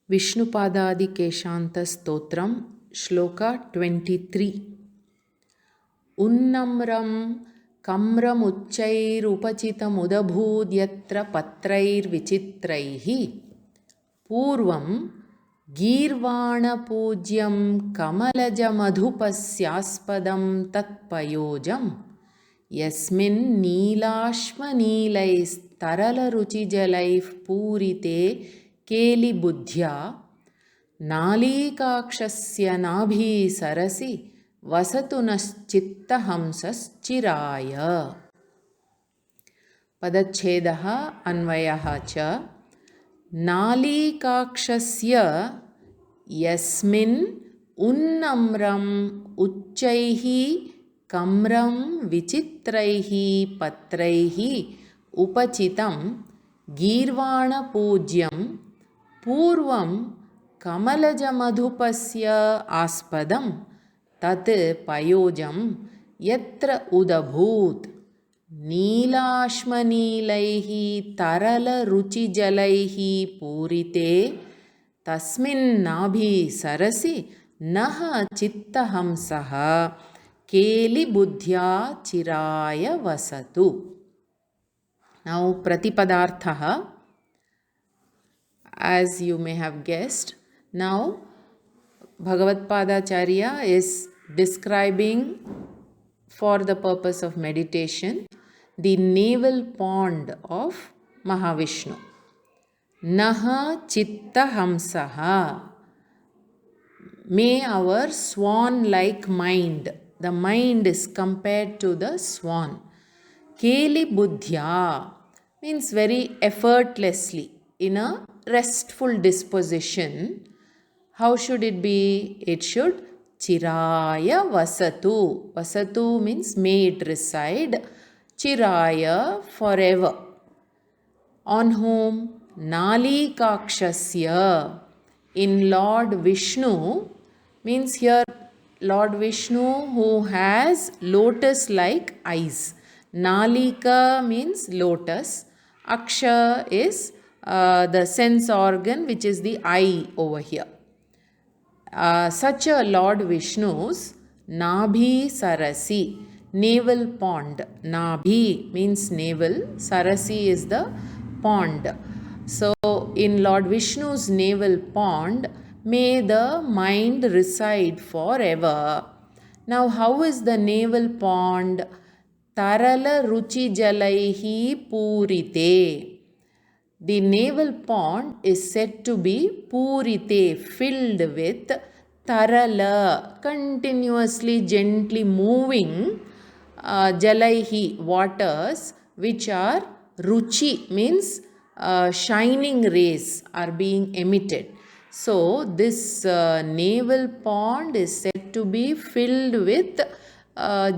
Vishnu-Paadaadi-Keshanta-Stotram, shloka 23. Unnamram kamramuchairupachitamudabhudyatra patrairvichitraihi Purvam girvana pujyam kamalajammadhupasyaaspadam tatpayojam Yasmin neelashma taralaruchijalaif purite keli buddhya नालीकाक्षस्य नाभि सरसि वसतु नश्चित्त हंसश्चिराय पदच्छेदः अन्वयः च नालीकाक्षस्य यस्मिन् उन्नम्रम् उच्चैः कम्रं विचित्रैः पत्रैः उपचितं गीर्वाणपूज्यं पूर्वं कमलजमधुपस्य आस्पदं तत् पयोजं यत्र उदभूत् नीलाश्मनीलैः तरलरुचिजलैः पूरिते तस्मिन्नाभि सरसि नः चित्तहंसः केलिबुद्ध्या चिराय वसतु. Now प्रतिपदार्थः, as you may have guessed, now Bhagavad-Padacharya is describing, for the purpose of meditation, the navel pond of Mahavishnu. Naha chitta hamsaha. May our swan-like mind, the mind is compared to the swan. Keli buddhya means very effortlessly, in a restful disposition. How should it be? It should chiraya vasatu. Vasatu means may it reside. Chiraya, forever. On whom? Nalikakshasya. In Lord Vishnu, means here Lord Vishnu who has lotus-like eyes. Nalika means lotus. Aksha is the sense organ, which is the eye over here. Such a Lord Vishnu's Nabhi Sarasi, navel pond. Nabhi means navel, Sarasi is the pond. So, in Lord Vishnu's navel pond, may the mind reside forever. Now, how is the navel pond? Tarala ruchi jalaihi purite. The navel pond is said to be purite, filled with tarala, continuously gently moving jalaihi, waters, which are ruchi, means shining rays are being emitted. So this navel pond is said to be filled with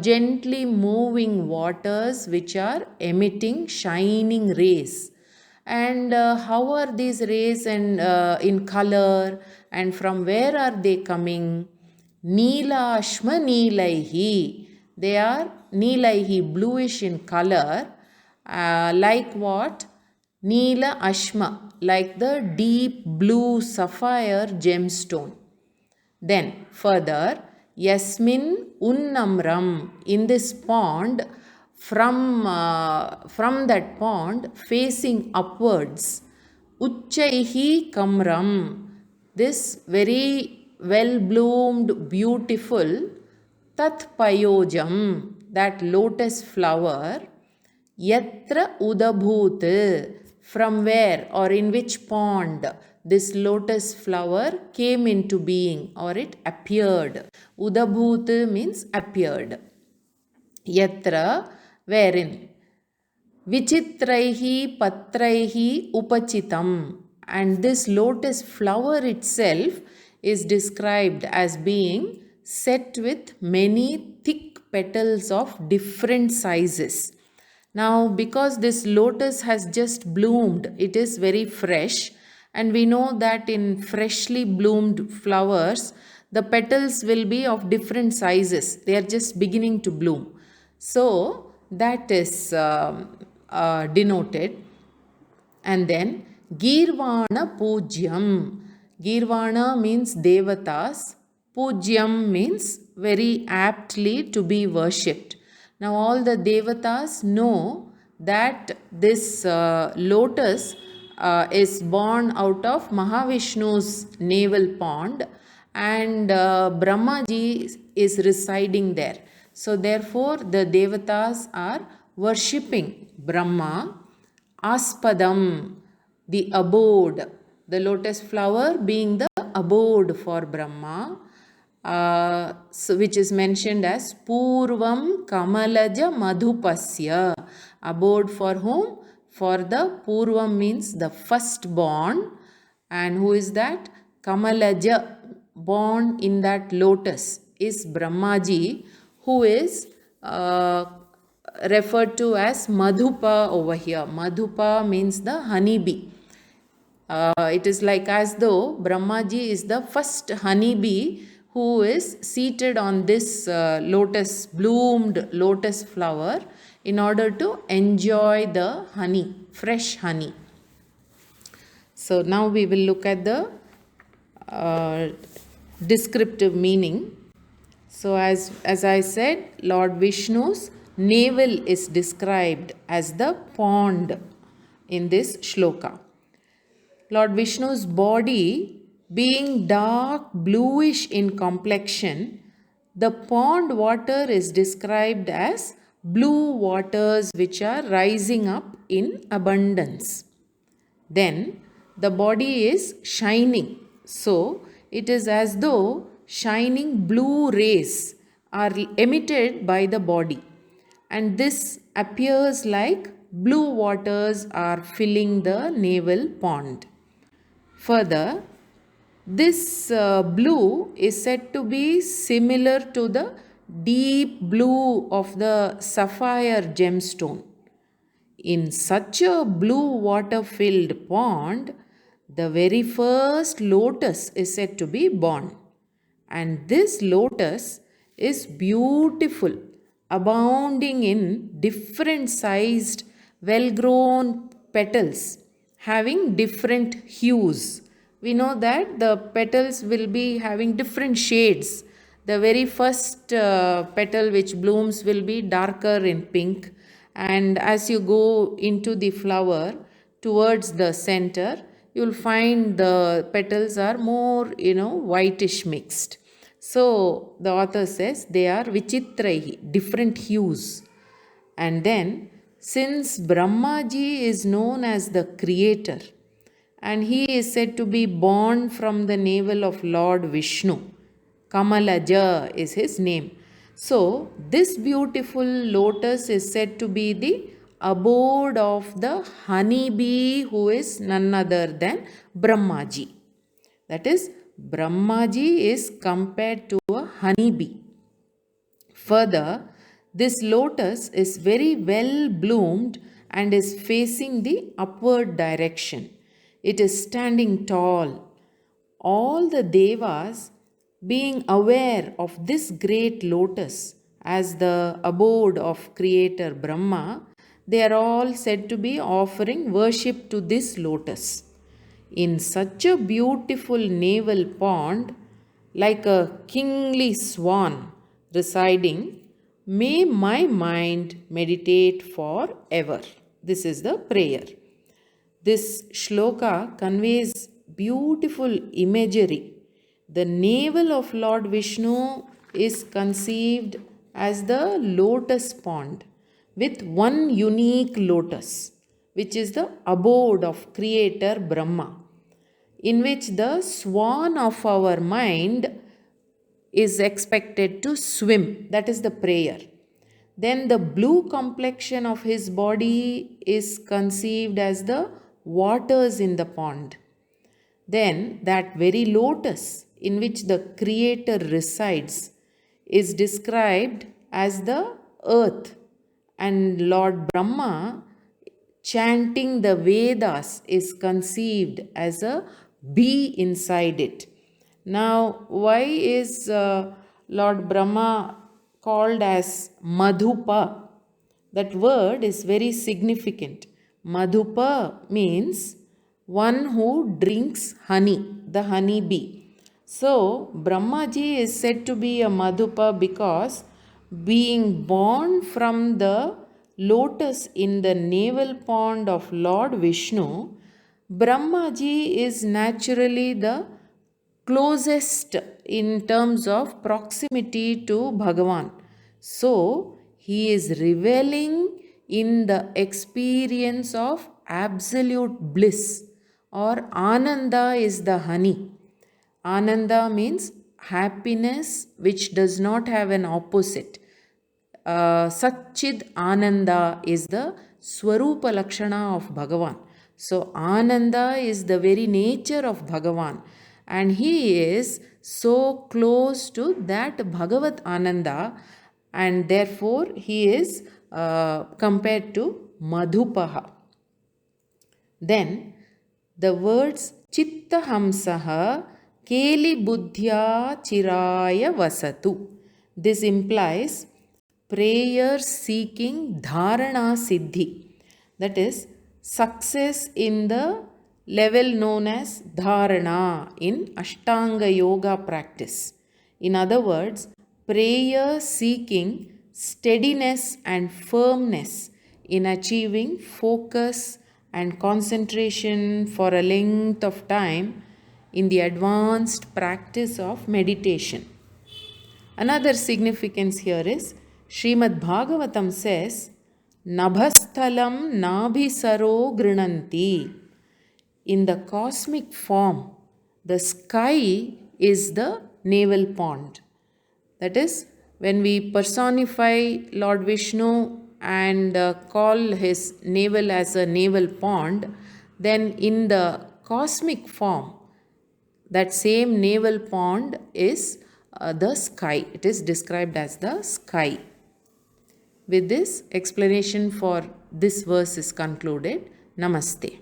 gently moving waters which are emitting shining rays. And how are these rays and in color, and from where are they coming? Neela ashma neelaihi. They are neelaihi, bluish in color. Like what? Neela ashma, like the deep blue sapphire gemstone. Then further, yasmin unnamram, in this pond, from that pond facing upwards, uchchaihi kamram, this very well bloomed, beautiful tat payojam, that lotus flower, yatra udabhut, from where or in which pond this lotus flower came into being, or it appeared. Udabhut means appeared. Yatra, wherein. Vichitraihi patraihi upachitam. And this lotus flower itself is described as being set with many thick petals of different sizes. Now, because this lotus has just bloomed, it is very fresh, and we know that in freshly bloomed flowers, the petals will be of different sizes. They are just beginning to bloom. So, that is denoted. And then, Girvana Pujyam. Girvana means devatas. Pujyam means very aptly to be worshipped. Now all the devatas know that this lotus is born out of Mahavishnu's navel pond, and Brahmaji is residing there. So therefore the devatas are worshipping Brahma. Aspadam, the abode, the lotus flower being the abode for Brahma, which is mentioned as Purvam Kamalaja Madhupasya. Abode for whom? For the Purvam means the firstborn. And who is that? Kamalaja, born in that lotus, is Brahmaji, who is referred to as Madhupa over here. Madhupa means the honeybee. It is like as though Brahmaji is the first honeybee who is seated on this bloomed lotus flower in order to enjoy the honey, fresh honey. So now we will look at the descriptive meaning. So as I said, Lord Vishnu's navel is described as the pond in this shloka. Lord Vishnu's body being dark bluish in complexion, the pond water is described as blue waters which are rising up in abundance. Then the body is shining. So it is as though shining blue rays are emitted by the body, and this appears like blue waters are filling the navel pond. Further, this blue is said to be similar to the deep blue of the sapphire gemstone. In such a blue water filled pond, the very first lotus is said to be born. And this lotus is beautiful, abounding in different sized, well grown petals, having different hues. We know that the petals will be having different shades. The very first petal which blooms will be darker in pink, and as you go into the flower towards the center, you will find the petals are more, whitish mixed. So the author says they are vichitraihi, different hues. And then, since Brahmaji is known as the creator, and he is said to be born from the navel of Lord Vishnu, Kamalaja is his name. So this beautiful lotus is said to be the abode of the honeybee, who is none other than Brahmaji. That is, Brahmaji is compared to a honeybee. Further, this lotus is very well bloomed and is facing the upward direction. It is standing tall. All the devas, being aware of this great lotus as the abode of creator Brahma, they are all said to be offering worship to this lotus. In such a beautiful navel pond, like a kingly swan residing, may my mind meditate forever. This is the prayer. This shloka conveys beautiful imagery. The navel of Lord Vishnu is conceived as the lotus pond with one unique lotus, which is the abode of creator Brahma, in which the swan of our mind is expected to swim. That is the prayer. Then the blue complexion of his body is conceived as the waters in the pond. Then that very lotus in which the creator resides is described as the earth, and Lord Brahma chanting the Vedas is conceived as a bee inside it. Now, why is Lord Brahma called as Madhupa? That word is very significant. Madhupa means one who drinks honey, the honey bee. So, Brahmaji is said to be a Madhupa because being born from the lotus in the navel pond of Lord Vishnu, Brahmaji is naturally the closest in terms of proximity to Bhagavan. So, he is reveling in the experience of absolute bliss, or Ananda is the honey. Ananda means happiness which does not have an opposite. Satchid Ananda is the Swarupa Lakshana of Bhagavan. So, Ananda is the very nature of Bhagavan, and he is so close to that Bhagavat Ananda, and therefore he is compared to Madhupaha. Then the words Chitta Hamsaha Keli Buddhya Chiraya Vasatu. This implies prayer seeking Dharana Siddhi. That is, success in the level known as Dharana in Ashtanga Yoga practice. In other words, prayer seeking steadiness and firmness in achieving focus and concentration for a length of time in the advanced practice of meditation. Another significance here is Srimad Bhagavatam says, Nabhasthalam Nabhisaro Grinanti. In the cosmic form, the sky is the navel pond. That is, when we personify Lord Vishnu and call his navel as a navel pond, then in the cosmic form, that same navel pond is the sky. It is described as the sky. With this, explanation for this verse is concluded. Namaste.